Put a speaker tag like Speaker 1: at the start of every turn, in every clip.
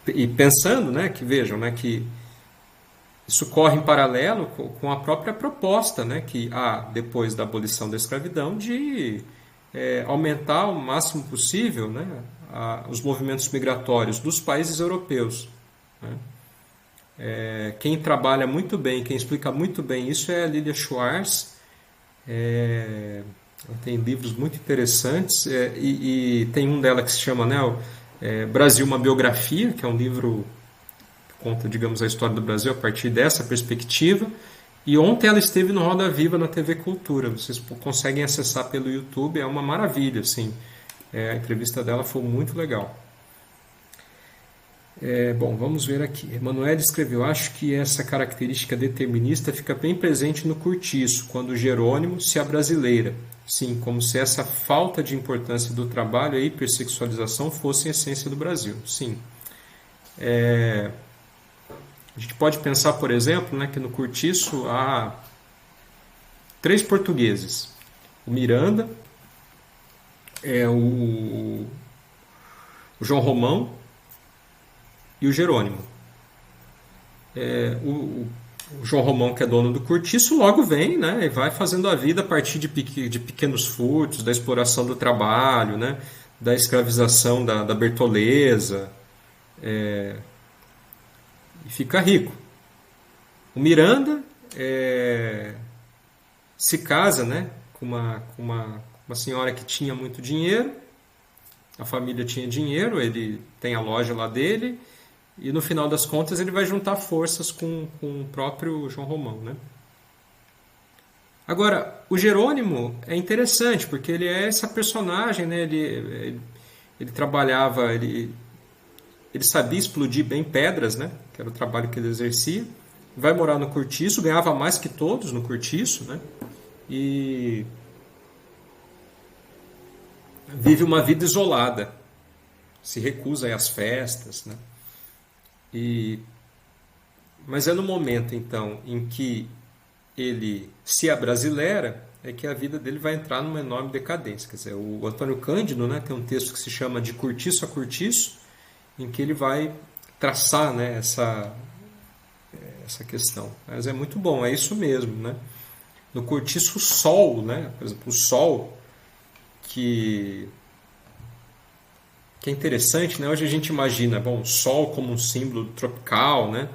Speaker 1: e pensando, né, que vejam, né, que isso corre em paralelo com a própria proposta, né, que há depois da abolição da escravidão de aumentar o máximo possível, né, os movimentos migratórios dos países europeus. Né? Quem trabalha muito bem, quem explica muito bem isso é a Lilia Schwartz. Ela tem livros muito interessantes e tem um dela que se chama, né, Brasil, uma biografia, que é um livro conta, digamos, a história do Brasil a partir dessa perspectiva. E ontem ela esteve no Roda Viva na TV Cultura. Vocês conseguem acessar pelo YouTube, é uma maravilha, assim. A entrevista dela foi muito legal. Bom, vamos ver aqui. Emanuele escreveu: acho que essa característica determinista fica bem presente no Curtiço, quando Jerônimo se abrasileira. Sim, como se essa falta de importância do trabalho e a hipersexualização fossem a essência do Brasil. Sim. A gente pode pensar, por exemplo, né, que no Curtiço há 3 portugueses. O Miranda, o João Romão e o Jerônimo. O João Romão, que é dono do Curtiço, logo vem, né, e vai fazendo a vida a partir de pequenos furtos, da exploração do trabalho, né, da escravização da Bertoleza, e fica rico. O Miranda se casa, né, com uma senhora que tinha muito dinheiro, a família tinha dinheiro, ele tem a loja lá dele, e no final das contas ele vai juntar forças com o próprio João Romão, né? Agora, o Jerônimo é interessante, porque ele é essa personagem, né? Ele trabalhava, ele sabia explodir bem pedras, né? Que era o trabalho que ele exercia. Vai morar no Curtiço, ganhava mais que todos no Curtiço, né? E vive uma vida isolada, se recusa a ir às festas, né? E mas é no momento então em que ele se abrasileira é que a vida dele vai entrar numa enorme decadência. Quer dizer, o Antônio Cândido, né, tem um texto que se chama De Curtiço a Curtiço, em que ele vai traçar, né, essa questão. Mas é muito bom, é isso mesmo, né? No Curtiço, o sol, né? Por exemplo, o sol que é interessante, né? Hoje a gente imagina, bom, o sol como um símbolo tropical, né?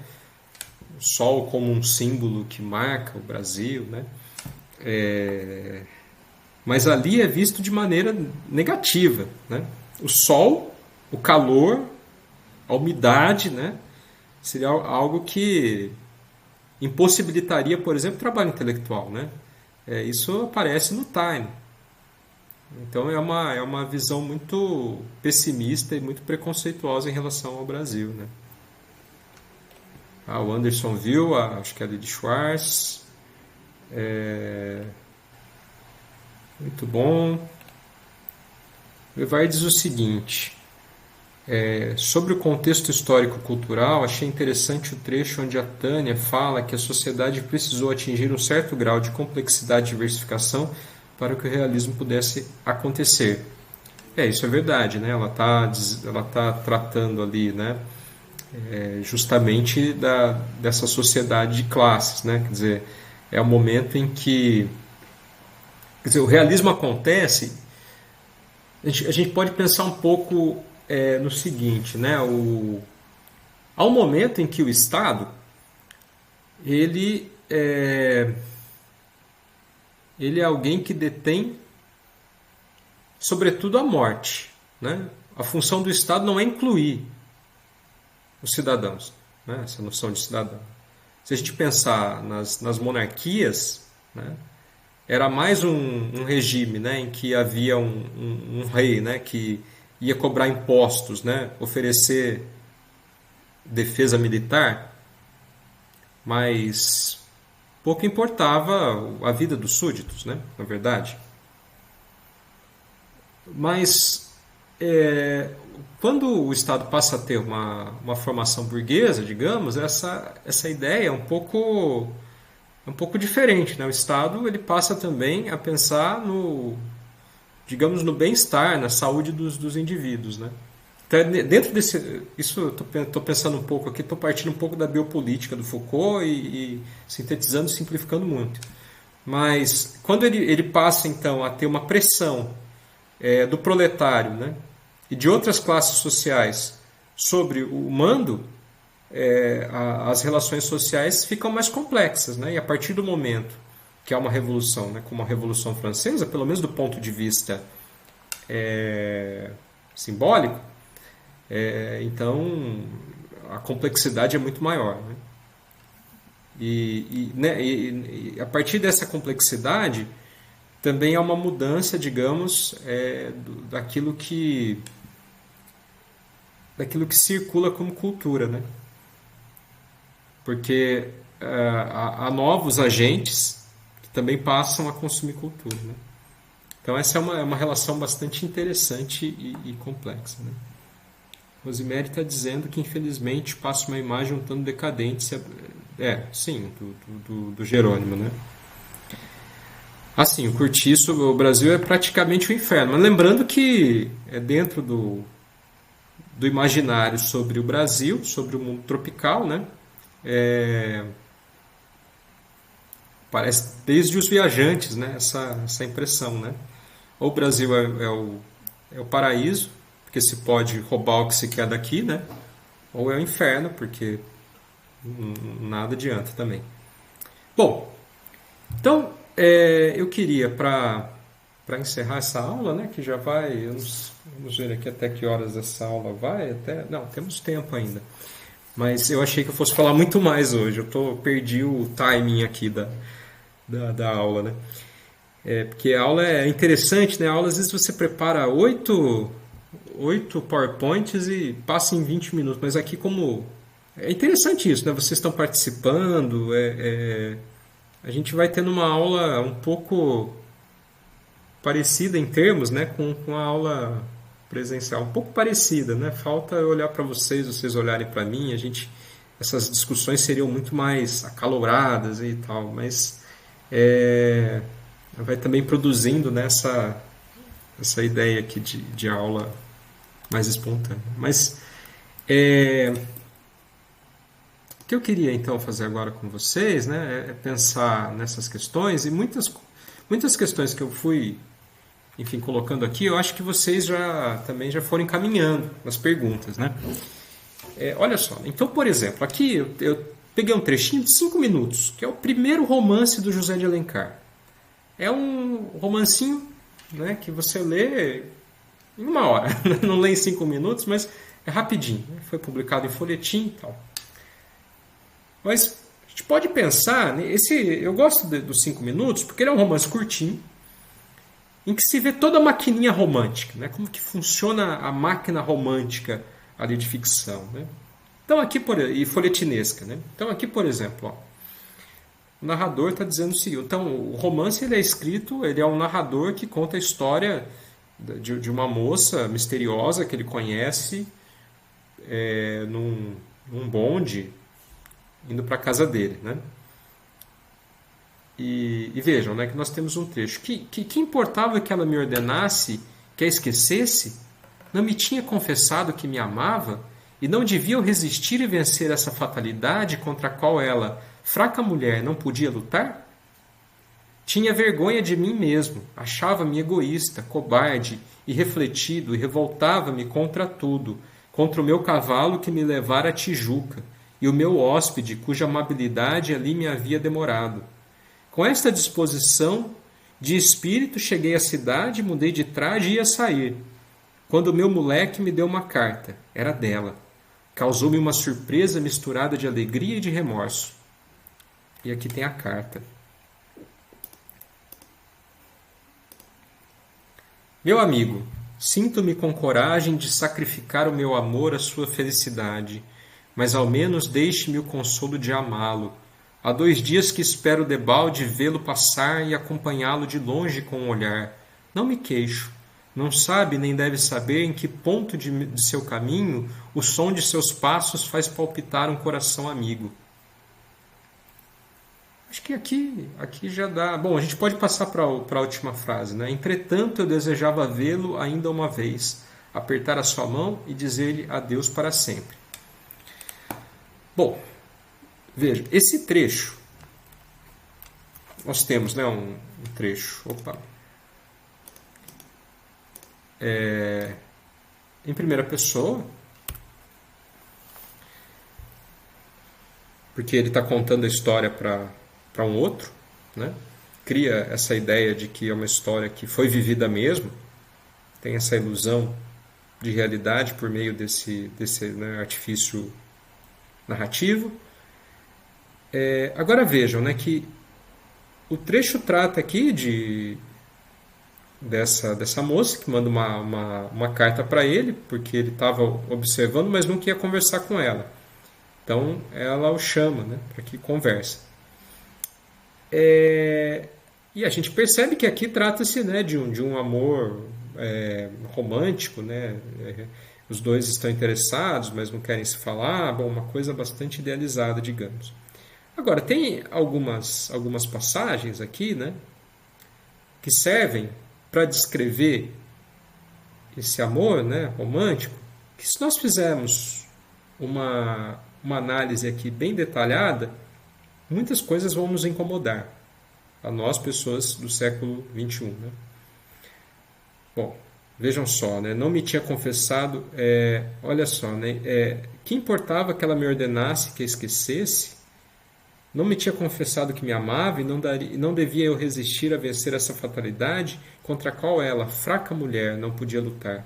Speaker 1: O sol como um símbolo que marca o Brasil, né? Mas ali é visto de maneira negativa, né? O sol, o calor, a umidade, né? Seria algo que impossibilitaria, por exemplo, o trabalho intelectual, né? Isso aparece no Time. Então é uma visão muito pessimista e muito preconceituosa em relação ao Brasil, né? O Anderson viu, acho que é a Lily Schwartz. Muito bom. Ele vai dizer o seguinte: sobre o contexto histórico-cultural, achei interessante o trecho onde a Tânia fala que a sociedade precisou atingir um certo grau de complexidade e diversificação para que o realismo pudesse acontecer. Isso é verdade, né? Ela tá tratando ali, né? Justamente dessa sociedade de classes, né? Quer dizer, é o momento em que, quer dizer, o realismo acontece. A gente pode pensar um pouco no seguinte, né? Há um momento em que o Estado ele é alguém que detém, sobretudo, a morte, né? A função do Estado não é incluir os cidadãos, né? Essa noção de cidadão. Se a gente pensar nas monarquias, né? Era mais um regime, né? Em que havia um rei, né? Que ia cobrar impostos, né? Oferecer defesa militar, mas pouco importava a vida dos súditos, né? Na verdade. Mas quando o Estado passa a ter uma formação burguesa, digamos, essa ideia é um pouco diferente, né? O Estado ele passa também a pensar digamos, no bem-estar, na saúde dos indivíduos, né? Então, dentro desse, isso eu estou pensando um pouco aqui, estou partindo um pouco da biopolítica do Foucault e sintetizando, simplificando muito. Mas quando ele passa então a ter uma pressão do proletário, né, e de outras classes sociais sobre o mando, as relações sociais ficam mais complexas, né? E a partir do momento que há uma revolução, né, como a Revolução Francesa, pelo menos do ponto de vista simbólico, então a complexidade é muito maior, né? E a partir dessa complexidade também há uma mudança, digamos, daquilo que circula como cultura, né? Porque há novos agentes que também passam a consumir cultura, né? Então essa é uma relação bastante interessante e complexa, né? Rosemary está dizendo que infelizmente passa uma imagem um tanto decadente, sim, do Jerônimo, né? Assim, o Curtiço, o Brasil é praticamente o inferno, mas lembrando que é dentro do imaginário sobre o Brasil, sobre o mundo tropical, né? Parece desde os viajantes, né? Essa impressão, né? Ou o Brasil é o paraíso, porque se pode roubar o que se quer daqui, né? Ou é o inferno, porque nada adianta também. Bom, então eu queria, para encerrar essa aula, né? Que já vai, vamos ver aqui até que horas essa aula vai, não, temos tempo ainda. Mas eu achei que eu fosse falar muito mais hoje. Perdi o timing aqui da aula, né? Porque a aula é interessante, né? A aula, às vezes, você prepara oito PowerPoints e passa em 20 minutos. Mas aqui, como... É interessante isso, né? Vocês estão participando. A gente vai tendo uma aula um pouco parecida em termos, né? Com a aula presencial. Um pouco parecida, né? Falta eu olhar para vocês olharem para mim. Essas discussões seriam muito mais acaloradas e tal. Mas... vai também produzindo, né, essa ideia aqui de aula mais espontânea. Mas o que eu queria então fazer agora com vocês, né, é pensar nessas questões e muitas questões que eu fui, enfim, colocando aqui, eu acho que vocês também já foram encaminhando nas perguntas, né? Olha só, então, por exemplo, aqui eu peguei um trechinho de 5 minutos, que é o primeiro romance do José de Alencar. É um romancinho, né, que você lê em 1 hora. Não lê em 5 minutos, mas é rapidinho. Foi publicado em folhetim e tal. Mas a gente pode pensar... Eu gosto dos 5 minutos porque ele é um romance curtinho em que se vê toda a maquininha romântica, né, como que funciona a máquina romântica ali de ficção, né? Então aqui, e folhetinesca, né? Então aqui, por exemplo, ó, o narrador está dizendo o seguinte. Então, o romance ele é escrito, ele é um narrador que conta a história de uma moça misteriosa que ele conhece num bonde indo para a casa dele, né? E vejam, né, que nós temos um trecho. Que importava que ela me ordenasse, que a esquecesse? Não me tinha confessado que me amava? E não devia eu resistir e vencer essa fatalidade contra a qual ela, fraca mulher, não podia lutar? Tinha vergonha de mim mesmo, achava-me egoísta, cobarde, irrefletido e revoltava-me contra tudo, contra o meu cavalo que me levara a Tijuca e o meu hóspede cuja amabilidade ali me havia demorado. Com esta disposição de espírito cheguei à cidade, mudei de traje e ia sair, quando o meu moleque me deu uma carta. Era dela. Causou-me uma surpresa misturada de alegria e de remorso. E aqui tem a carta. Meu amigo, sinto-me com coragem de sacrificar o meu amor à sua felicidade, mas ao menos deixe-me o consolo de amá-lo. Há 2 dias que espero debalde vê-lo passar e acompanhá-lo de longe com um olhar. Não me queixo. Não sabe nem deve saber em que ponto de seu caminho o som de seus passos faz palpitar um coração amigo. Acho que aqui já dá... Bom, a gente pode passar para a última frase, né? Entretanto, eu desejava vê-lo ainda uma vez, apertar a sua mão e dizer-lhe adeus para sempre. Bom, veja, esse trecho, nós temos, né, um trecho, em primeira pessoa, porque ele está contando a história para um outro, né? Cria essa ideia de que é uma história que foi vivida mesmo, tem essa ilusão de realidade por meio desse né, artifício narrativo. Agora vejam, né, que o trecho trata aqui dessa moça que manda uma carta para ele, porque ele estava observando, mas não queria conversar com ela. Então ela o chama, né, para que converse. E a gente percebe que aqui trata-se, né, de um amor romântico, né? Os dois estão interessados, mas não querem se falar. Bom, uma coisa bastante idealizada, digamos. Agora, tem algumas passagens aqui, né, que servem para descrever esse amor, né, romântico, que se nós fizermos uma análise aqui bem detalhada, muitas coisas vão nos incomodar, a nós, pessoas do século XXI. Né? Bom, vejam só, né? Não me tinha confessado, olha só, né? Que importava que ela me ordenasse que a esquecesse? Não me tinha confessado que me amava e não devia eu resistir a vencer essa fatalidade contra a qual ela, fraca mulher, não podia lutar.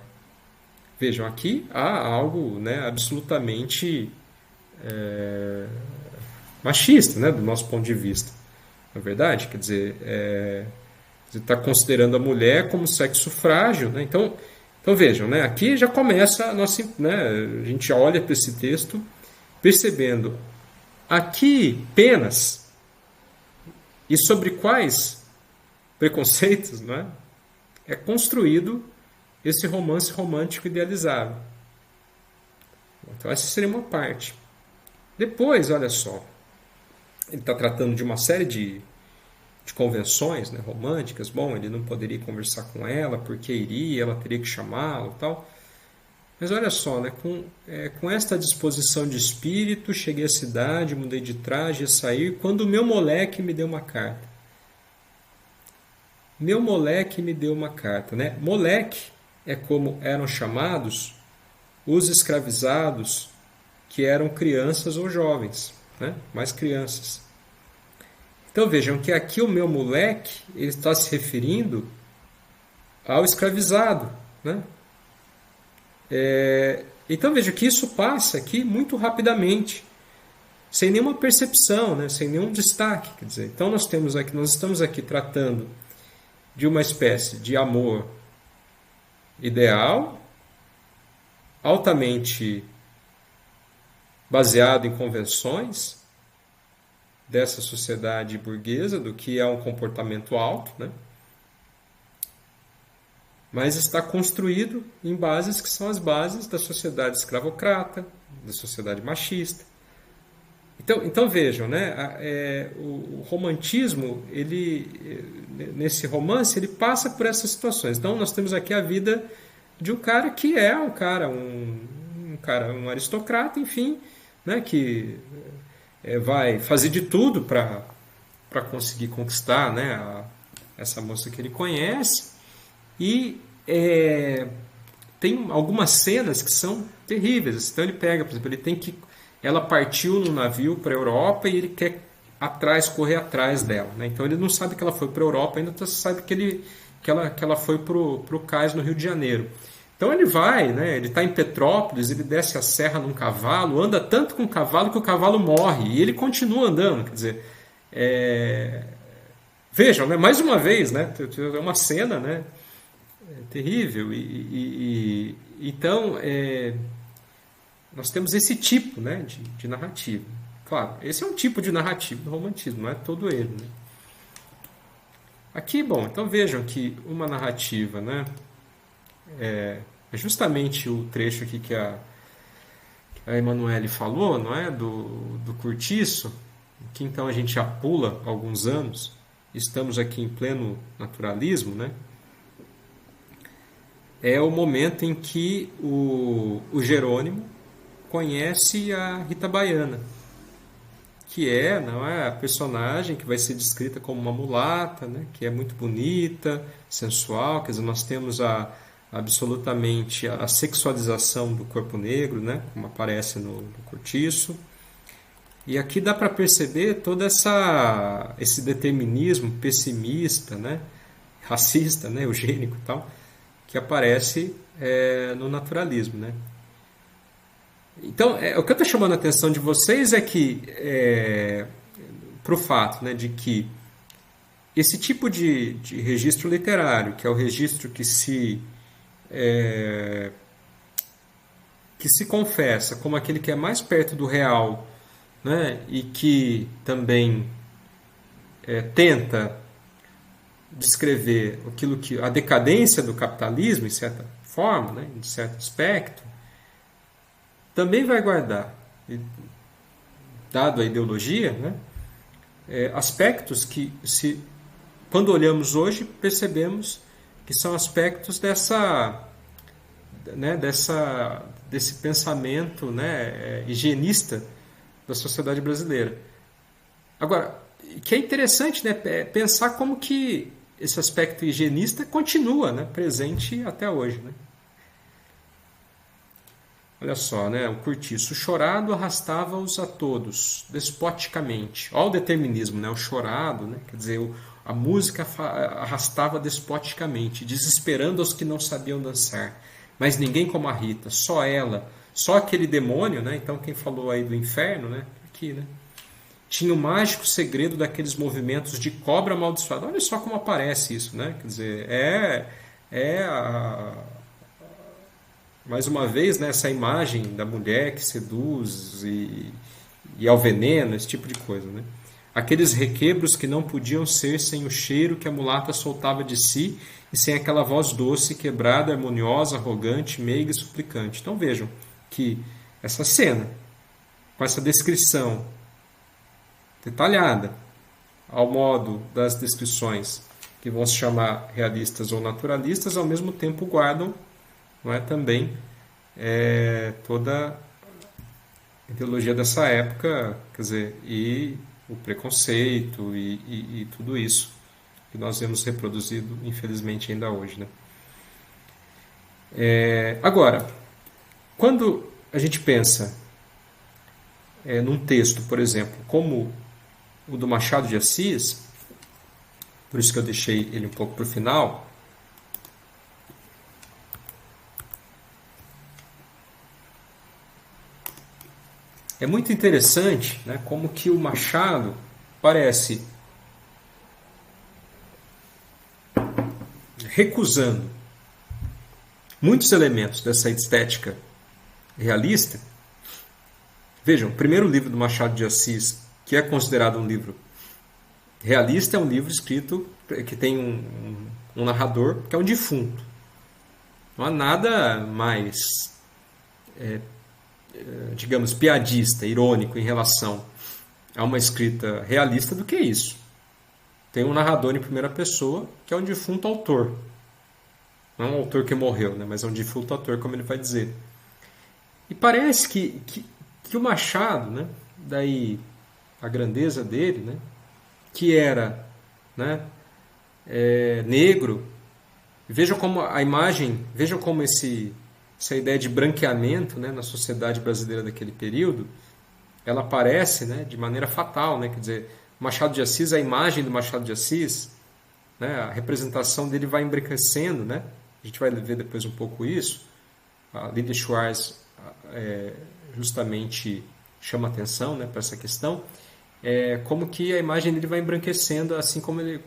Speaker 1: Vejam, aqui há algo, né, absolutamente machista, né, do nosso ponto de vista. Não é verdade? Quer dizer, você está considerando a mulher como sexo frágil. Né? Então vejam, né, aqui já começa a nossa, né, a gente olha para esse texto percebendo aqui penas e sobre quais preconceitos, né, é construído esse romance romântico idealizado. Então essa seria uma parte. Depois, olha só, ele está tratando de uma série de convenções, né, românticas. Bom, ele não poderia conversar com ela porque iria, ela teria que chamá-lo, tal. Mas olha só, né, com esta disposição de espírito, cheguei à cidade, mudei de traje, ia sair, quando o meu moleque me deu uma carta. Meu moleque me deu uma carta, né? Moleque é como eram chamados os escravizados que eram crianças ou jovens, né? Mais crianças. Então vejam que aqui o meu moleque, ele está se referindo ao escravizado, né? Então vejam que isso passa aqui muito rapidamente, sem nenhuma percepção, né? Sem nenhum destaque. Quer dizer, então nós estamos aqui tratando de uma espécie de amor ideal, altamente baseado em convenções dessa sociedade burguesa, do que é um comportamento alto, né? Mas está construído em bases que são as bases da sociedade escravocrata, da sociedade machista. Então vejam, né? O romantismo, nesse romance, ele passa por essas situações. Então nós temos aqui a vida de um cara que é um aristocrata, enfim, né? Que vai fazer de tudo para conseguir conquistar, né, essa moça que ele conhece. E tem algumas cenas que são terríveis. Então ele pega, por exemplo, ela partiu no navio para a Europa e ele quer correr atrás dela. Né? Então ele não sabe que ela foi para a Europa, ainda sabe que ela foi para o cais no Rio de Janeiro. Então ele vai, né? Ele está em Petrópolis, ele desce a serra num cavalo, anda tanto com o cavalo que o cavalo morre, e ele continua andando. Quer dizer, vejam, né? Mais uma vez, né? É uma cena, né? Terrível. Então, nós temos esse tipo, né, de narrativa. Claro, esse é um tipo de narrativa do romantismo, não é todo ele. Né? Aqui, bom, então vejam que uma narrativa, né, é justamente o trecho aqui que a Emanuele falou, não é, do Curtiço, que então a gente já pula alguns anos, estamos aqui em pleno naturalismo, né? é o momento em que o Jerônimo conhece a Rita Baiana, que não é a personagem que vai ser descrita como uma mulata, né, que é muito bonita, sensual, quer dizer, nós temos absolutamente a sexualização do corpo negro, né, como aparece no Cortiço. E aqui dá para perceber todo esse determinismo pessimista, né, racista, né, eugênico e tal, que aparece no naturalismo, né? Então, o que eu estou chamando a atenção de vocês é que, para o fato, né, de que esse tipo de registro literário, que é o registro que se confessa como aquele que é mais perto do real, né, e que também tenta descrever aquilo que a decadência do capitalismo, em certa forma, né, em certo aspecto, também vai guardar, dado a ideologia, né, aspectos que, quando olhamos hoje, percebemos que são aspectos desse pensamento, né, higienista da sociedade brasileira. Agora, que é interessante, né, pensar como que esse aspecto higienista continua, né, presente até hoje, né? Olha só, né? O Cortiço. O chorado arrastava-os a todos, despoticamente. Olha o determinismo, né? O chorado, né? Quer dizer, a música arrastava despoticamente, desesperando os que não sabiam dançar. Mas ninguém como a Rita, só ela, só aquele demônio, né? Então quem falou aí do inferno, né? Aqui, né? Tinha o mágico segredo daqueles movimentos de cobra amaldiçoada. Olha só como aparece isso, né? Quer dizer, mais uma vez, né, essa imagem da mulher que seduz e ao veneno, esse tipo de coisa, né? Aqueles requebros que não podiam ser sem o cheiro que a mulata soltava de si e sem aquela voz doce, quebrada, harmoniosa, arrogante, meiga e suplicante. Então vejam que essa cena, com essa descrição detalhada, ao modo das descrições que vão se chamar realistas ou naturalistas, ao mesmo tempo guardam, não é, também toda a ideologia dessa época, quer dizer, e o preconceito e tudo isso que nós vemos reproduzido, infelizmente, ainda hoje, né? Agora, quando a gente pensa num texto, por exemplo, como o do Machado de Assis, por isso que eu deixei ele um pouco para o final. É muito interessante, né, como que o Machado parece recusando muitos elementos dessa estética realista. Vejam, o primeiro livro do Machado de Assis, que é considerado um livro realista, é um livro escrito que tem um narrador que é um defunto. Não há nada mais, digamos, piadista, irônico em relação a uma escrita realista do que isso. Tem um narrador em primeira pessoa que é um defunto autor. Não é um autor que morreu, né? Mas é um defunto autor, como ele vai dizer. E parece que o Machado, né? Daí a grandeza dele, né? Que era, né? Negro. Vejam como a imagem, vejam como essa ideia de branqueamento, né? Na sociedade brasileira daquele período, ela aparece, né? De maneira fatal, né? Quer dizer, Machado de Assis, a imagem do Machado de Assis, né? A representação dele vai embranquecendo, né? A gente vai ver depois um pouco isso. A Lydia Schwartz justamente chama atenção, né, para essa questão. Como que a imagem dele vai embranquecendo, assim como ele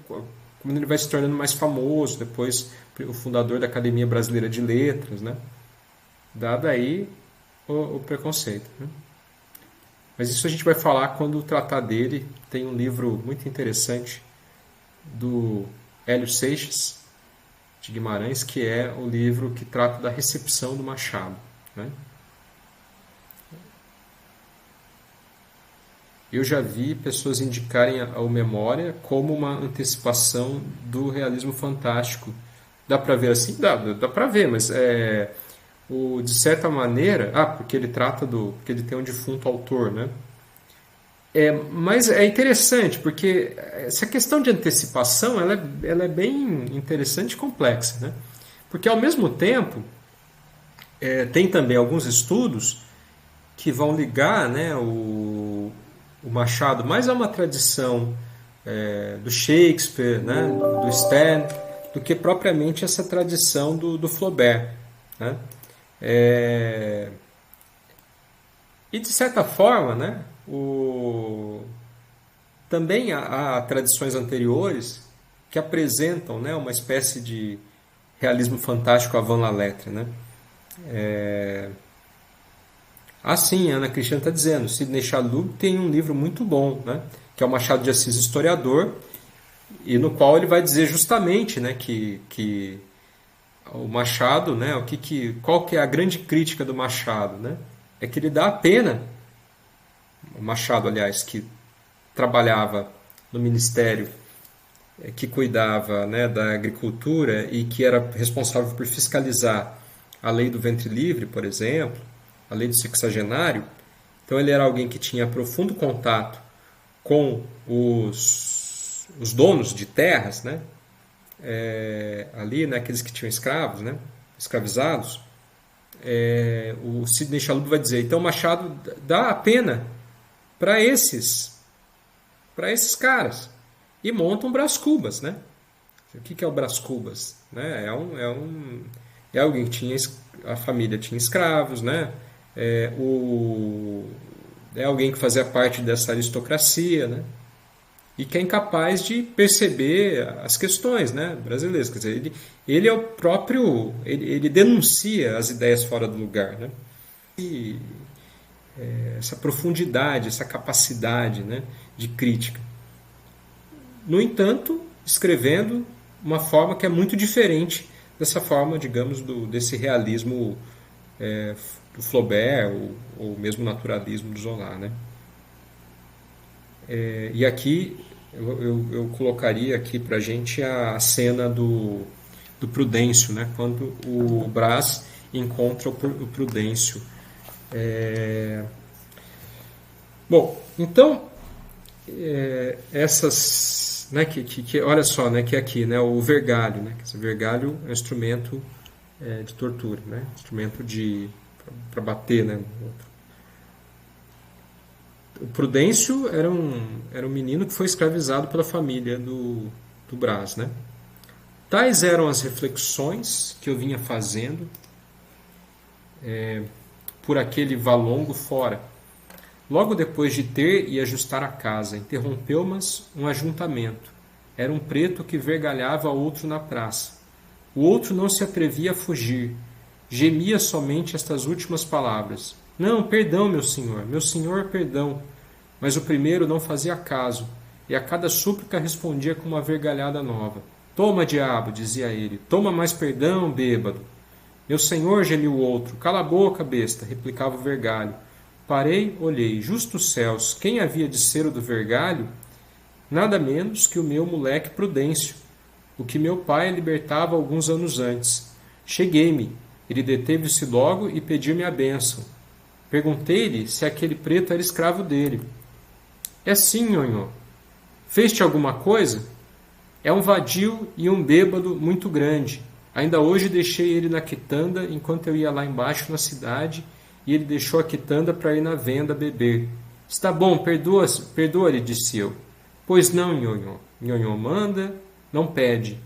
Speaker 1: vai se tornando mais famoso, depois o fundador da Academia Brasileira de Letras, né? Dado aí o preconceito, né? Mas isso a gente vai falar quando tratar dele. Tem um livro muito interessante do Hélio Seixas de Guimarães, que é o livro que trata da recepção do Machado, né? Eu já vi pessoas indicarem ao Memória como uma antecipação do realismo fantástico Dá para ver assim? Dá para ver, mas de certa maneira, porque ele trata porque ele tem um defunto autor, né? Mas é interessante, porque essa questão de antecipação, ela é bem interessante e complexa, né? Porque ao mesmo tempo, tem também alguns estudos que vão ligar, né, o Machado mais a uma tradição do Shakespeare, né, do Sterne, do que propriamente essa tradição do Flaubert, né? É, e de certa forma, né, também há tradições anteriores que apresentam, né, uma espécie de realismo fantástico avant la lettre, né? Sim, a Ana Cristina está dizendo, Sidney Chalub tem um livro muito bom, né, que é o Machado de Assis Historiador, e no qual ele vai dizer justamente, né, que o Machado, né, qual que é a grande crítica do Machado, né? É que ele dá a pena, o Machado, aliás, que trabalhava no ministério que cuidava, né, da agricultura e que era responsável por fiscalizar a lei do ventre livre, por exemplo, a lei do sexagenário. Então ele era alguém que tinha profundo contato com os donos de terras, né, ali, né, aqueles que tinham escravos, né, escravizados. O Sidney Chalub vai dizer, então Machado dá a pena para esses caras e monta um Brás Cubas, né? O que é o Brás Cubas? Né? É alguém que tinha a família tinha escravos, né? É alguém que fazia parte dessa aristocracia, né? E que é incapaz de perceber as questões, né, brasileiras. Quer dizer, ele é o próprio, ele denuncia as ideias fora do lugar, né? E essa profundidade, essa capacidade, né, de crítica. No entanto, escrevendo uma forma que é muito diferente dessa forma, digamos, desse realismo do Flaubert ou mesmo naturalismo do Zola, né? E aqui eu colocaria aqui para a gente a cena do Prudêncio, né? Quando o Brás encontra o Prudêncio. Bom, então essas, né, olha só, né, que aqui, né, o vergalho, né, que esse vergalho é um instrumento de tortura, né, instrumento para bater, né, no outro. O Prudêncio era um menino que foi escravizado pela família do Brás, né? Tais eram as reflexões que eu vinha fazendo por aquele valongo fora. Logo depois de ter e ajustar a casa, interrompeu-mas um ajuntamento. Era um preto que vergalhava outro na praça. O outro não se atrevia a fugir. Gemia somente estas últimas palavras. Não, perdão, meu senhor, perdão. Mas o primeiro não fazia caso, e a cada súplica respondia com uma vergalhada nova. Toma, diabo, dizia ele, toma mais perdão, bêbado. Meu senhor, gemiu o outro. Cala a boca, besta, replicava o vergalho. Parei, olhei. Justos céus, quem havia de ser o do vergalho? Nada menos que o meu moleque Prudêncio, o que meu pai libertava alguns anos antes. Cheguei-me. Ele deteve-se logo e pediu-me a bênção. Perguntei-lhe se aquele preto era escravo dele. É sim, nhonhô. Fez-te alguma coisa? É um vadio e um bêbado muito grande. Ainda hoje deixei ele na quitanda enquanto eu ia lá embaixo na cidade e ele deixou a quitanda para ir na venda beber. Está bom, perdoa-lhe, disse eu. Pois não, nhonhô. Nhonhô manda, não pede.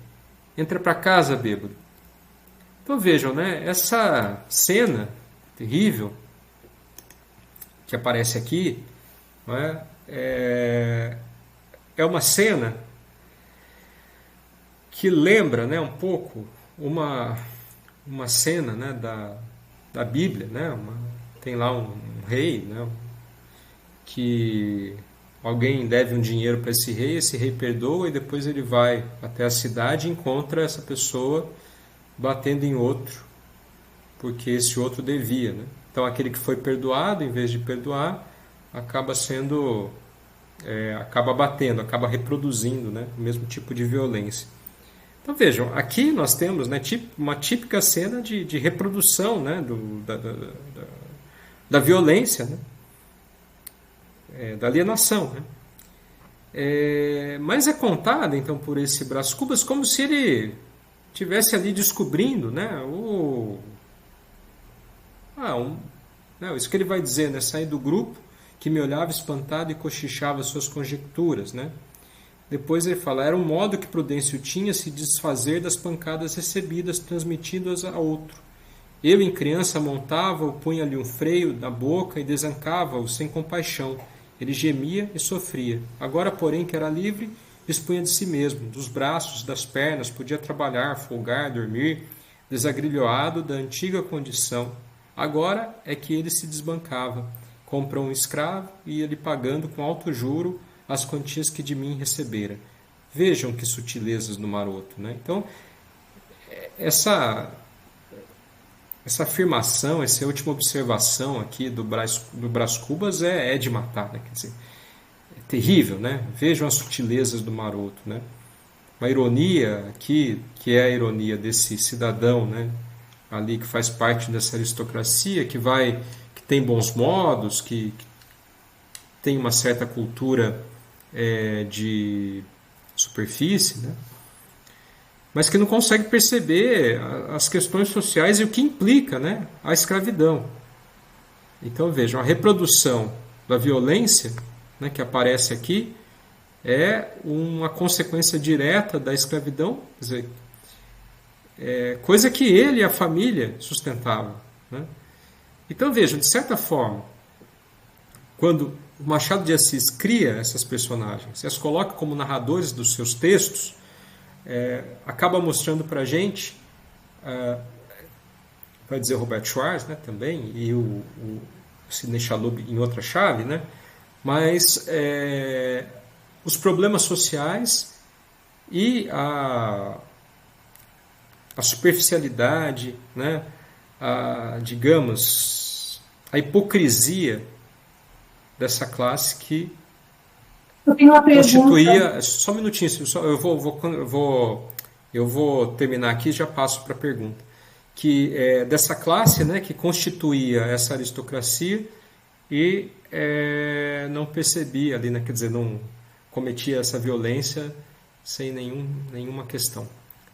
Speaker 1: Entra para casa, bêbado. Então vejam, né? Essa cena terrível que aparece aqui, não é? É uma cena que lembra, né, um pouco uma cena, né, da Bíblia, né? Tem lá um rei, né, que alguém deve um dinheiro para esse rei perdoa e depois ele vai até a cidade e encontra essa pessoa batendo em outro, porque esse outro devia, né? Então aquele que foi perdoado, em vez de perdoar, acaba acaba batendo, acaba reproduzindo, né, o mesmo tipo de violência. Então vejam, aqui nós temos, né, uma típica cena de reprodução, né, da violência, né, da alienação. Né. Mas é contada então por esse Brás Cubas como se ele tivesse ali descobrindo, né, isso que ele vai dizer, né, sair do grupo que me olhava espantado e cochichava suas conjecturas, né. Depois ele fala, era um modo que Prudêncio tinha se desfazer das pancadas recebidas, transmitindo-as a outro. Eu, em criança, montava-o, punha-lhe um freio na boca e desancava-o sem compaixão. Ele gemia e sofria. Agora, porém, que era livre, dispunha de si mesmo, dos braços, das pernas, podia trabalhar, folgar, dormir, desagrilhoado da antiga condição. Agora é que ele se desbancava. Comprou um escravo e ia lhe pagando com alto juro as quantias que de mim recebera. Vejam que sutilezas no maroto. Né? Então, essa afirmação, essa última observação aqui do Brás Cubas é de matar. Né? Quer dizer, é terrível. Né? Vejam as sutilezas do maroto. Né? Uma ironia aqui, que é a ironia desse cidadão, né? Ali que faz parte dessa aristocracia, que tem bons modos, que tem uma certa cultura de superfície, né? Mas que não consegue perceber as questões sociais e o que implica, né, a escravidão. Então vejam, a reprodução da violência, né, que aparece aqui é uma consequência direta da escravidão, quer dizer, coisa que ele e a família sustentavam. Né? Então vejam, de certa forma, quando o Machado de Assis cria essas personagens e as coloca como narradores dos seus textos, acaba mostrando para a gente, vai dizer o Robert Schwartz, né, também, e o Sidney Chalhoub em outra chave, né, mas os problemas sociais e a superficialidade, né, digamos, a hipocrisia dessa classe que
Speaker 2: Eu tenho uma pergunta.
Speaker 1: constituía. Só um minutinho, eu vou terminar aqui e já passo para a pergunta. Que dessa classe, né, que constituía essa aristocracia e não percebia ali, né, quer dizer, não cometia essa violência sem nenhuma questão.